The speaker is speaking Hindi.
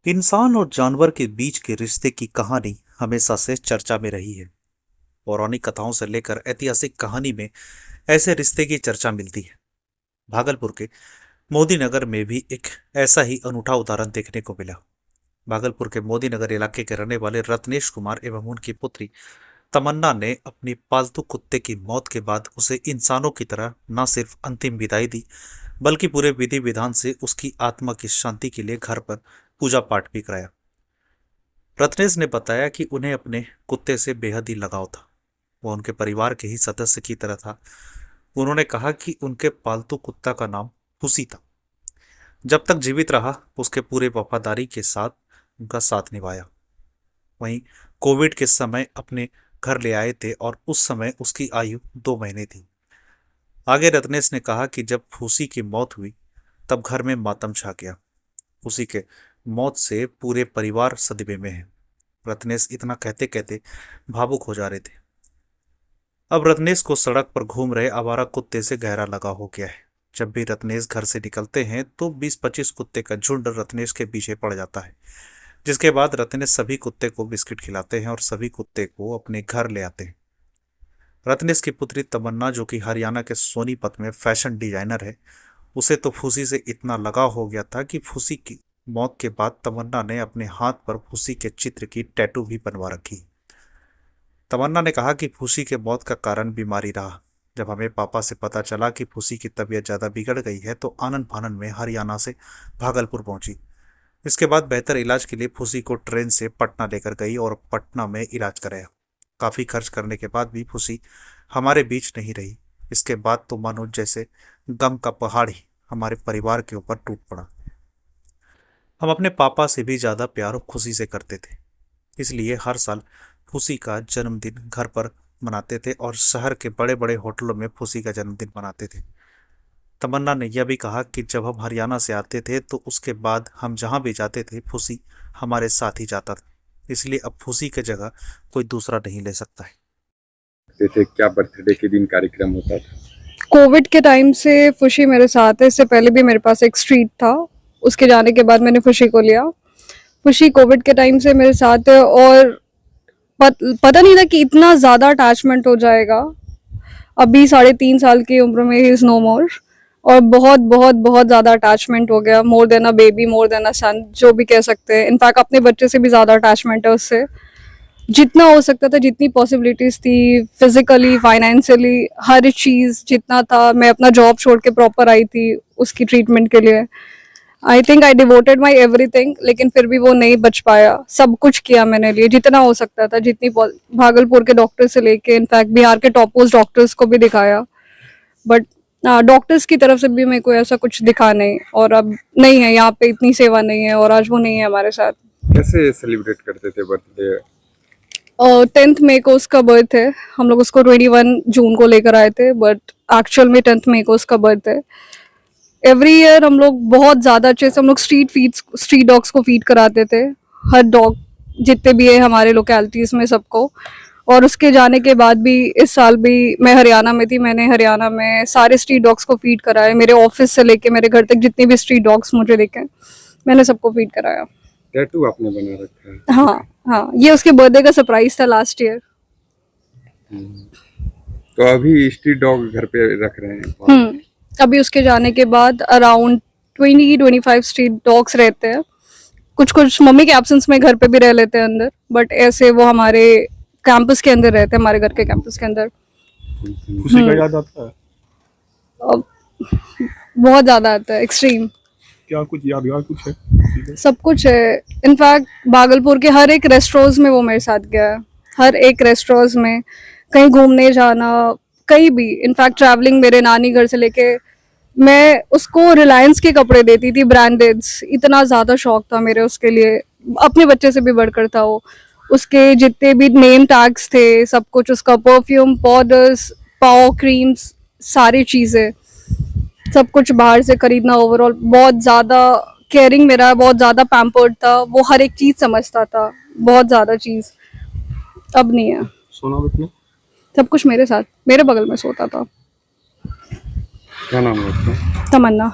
इंसान और जानवर के बीच के रिश्ते की कहानी हमेशा से चर्चा में रही है। पौराणिक कथाओं से लेकर ऐतिहासिक कहानी में ऐसे रिश्ते की चर्चा मिलती है। भागलपुर के मोदी नगर में भी एक ऐसा ही अनूठा उदाहरण देखने को मिला। भागलपुर के मोदी नगर इलाके के रहने वाले रत्नेश कुमार एवं उनकी पुत्री तमन्ना ने अपनी पालतू कुत्ते की मौत के बाद उसे इंसानों की तरह न सिर्फ अंतिम विदाई दी, बल्कि पूरे विधि विधान से उसकी आत्मा की शांति के लिए घर पर पूजा पाठ भी कराया। रत्नेश ने बताया कि उन्हें अपने कुत्ते से बेहद ही लगाव था। वह उनके परिवार के ही सदस्य की तरह था। उन्होंने कहा कि उनके पालतू कुत्ता का नाम फूसी था। जब तक जीवित रहा उसके पूरे वफादारी के साथ उनका साथ निभाया। वहीं कोविड के समय अपने घर ले आए थे और उस समय उसकी आयु 2 महीने थी। आगे रत्नेश ने कहा कि जब फूसी की मौत हुई तब घर में मातम छा गया। फूसी के मौत से पूरे परिवार सदमे में है। रत्नेश इतना कहते कहते भावुक हो जा रहे थे। अब रत्नेश को सड़क पर घूम रहे आवारा कुत्ते से गहरा लगाव हो गया है। जब भी रत्नेश घर से निकलते हैं तो 20-25 कुत्ते का झुंड रत्नेश के पीछे पड़ जाता है, जिसके बाद रत्नेश सभी कुत्ते को बिस्किट खिलाते हैं और सभी कुत्ते को अपने घर ले आते हैं। रत्नेश की पुत्री तमन्ना, जो कि हरियाणा के सोनीपत में फैशन डिजाइनर है, उसे तो फूसी से इतना लगाव हो गया था कि फूसी की मौत के बाद तमन्ना ने अपने हाथ पर फूसी के चित्र की टैटू भी बनवा रखी। तमन्ना ने कहा कि फूसी के मौत का कारण बीमारी रहा। जब हमें पापा से पता चला कि फूसी की तबीयत ज्यादा बिगड़ गई है तो आनन फानन में हरियाणा से भागलपुर पहुंची। इसके बाद बेहतर इलाज के लिए फूसी को ट्रेन से पटना लेकर गई और पटना में इलाज कराया। काफी खर्च करने के बाद भी फूसी हमारे बीच नहीं रही। इसके बाद तो मानो जैसे गम का पहाड़ ही हमारे परिवार के ऊपर टूट पड़ा। हम अपने पापा से भी ज्यादा प्यार और खुशी से करते थे, इसलिए हर साल फूसी का जन्मदिन घर पर मनाते थे और शहर के बड़े बड़े होटलों में फूसी का जन्मदिन मनाते थे। तमन्ना ने यह भी कहा कि जब हम हरियाणा से आते थे तो उसके बाद हम जहां भी जाते थे फूसी हमारे साथ ही जाता था, इसलिए अब फूसी की जगह कोई दूसरा नहीं ले सकता है। थे क्या बर्थडे के दिन कार्यक्रम होता था? कोविड के टाइम से खुशी मेरे साथ है। इससे पहले भी मेरे पास एक स्ट्रीट था, उसके जाने के बाद मैंने खुशी को लिया। खुशी कोविड के टाइम से मेरे साथ है और पता नहीं था कि इतना ज़्यादा अटैचमेंट हो जाएगा। अभी 3.5 साल की उम्र में ही इज़ नो मोर, और बहुत बहुत बहुत ज़्यादा अटैचमेंट हो गया। More than a baby, more than a son, जो भी कह सकते हैं। इनफैक्ट अपने बच्चे से भी ज़्यादा अटैचमेंट है उससे। जितना हो सकता था, जितनी पॉसिबिलिटीज थी, फिजिकली, फाइनेंशियली, हर चीज जितना था, मैं अपना जॉब छोड़ के प्रॉपर आई थी उसकी ट्रीटमेंट के लिए। I think I devoted my everything, लेकिन फिर भी वो नहीं बच पाया। सब कुछ किया मैंने लिए, जितना हो सकता था, जितनी भागलपुर के डॉक्टर से लेके इनफैक्ट बिहार के टॉप मोस्ट डॉक्टर्स को भी दिखाया, बट डॉक्टर्स की तरफ से भी मेरे को ऐसा कुछ दिखा नहीं। और अब नहीं है, यहाँ पे इतनी सेवा नहीं है और आज वो नहीं है हमारे साथ। कैसे सेलिब्रेट करते थे बर्थडे? 10 मई को उसका बर्थ है। हम लोग उसको 21 जून को लेकर आए थे, बट एक्चुअल में 10 मई को उसका बर्थ है। एवरी ईयर हम लोग बहुत ज़्यादा अच्छे से हम लोग स्ट्रीट डॉग्स को फीड कराते थे, हर डॉग जितने भी है हमारे लोकेलिटीज़ में, सबको। और उसके जाने के बाद भी इस साल भी मैं हरियाणा में थी, मैंने हरियाणा में सारे स्ट्रीट डॉग्स को फीड कराया। मेरे ऑफिस से लेके मेरे घर तक जितने भी स्ट्रीट डॉग्स मुझे दिखे, मैंने सबको फीड कराया। टैटू आपने बना रखा है? हाँ हाँ, ये उसके बर्थडे का सरप्राइज था लास्ट ईयर। तो अभी स्ट्रीट डॉग घर पे रख रहे हैं? अभी उसके जाने के बाद अराउंड 20-25 स्ट्रीट डॉग्स रहते हैं। कुछ कुछ मम्मी के एब्सेंस में घर पे भी रह लेते हैं अंदर, बट ऐसे वो हमारे कैंपस के अंदर रहते हैं, हमारे घर के कैंपस के अंदर। खुशी का याद आता है? अब बहुत ज्यादा आता है, एक्सट्रीम। क्या कुछ यादगार कुछ है? सब कुछ है। इनफैक्ट भागलपुर के हर एक रेस्टोरेंट्स में वो मेरे साथ गया है, हर एक रेस्टोरेंट्स में, कहीं घूमने जाना, कहीं भी। इनफैक्ट ट्रैवलिंग, मेरे नानी घर से लेके मैं उसको रिलायंस के कपड़े देती थी, ब्रांडेड्स। इतना ज़्यादा शौक था मेरे उसके लिए, अपने बच्चे से भी बढ़कर था वो। उसके जितने भी नेम टैग्स थे, सब कुछ, उसका परफ्यूम, पाउडर्स, पाव क्रीम्स, सारी चीज़ें, सब कुछ बाहर से खरीदना। ओवरऑल बहुत ज़्यादा केयरिंग मेरा, बहुत ज़्यादा पैम्पर्ड था वो, हर एक चीज़ समझता था, बहुत ज़्यादा चीज़। अब नहीं है। सोना बैठना? सब कुछ मेरे साथ, मेरे बगल में सोता था। क्या नाम है उसका? तमन्ना।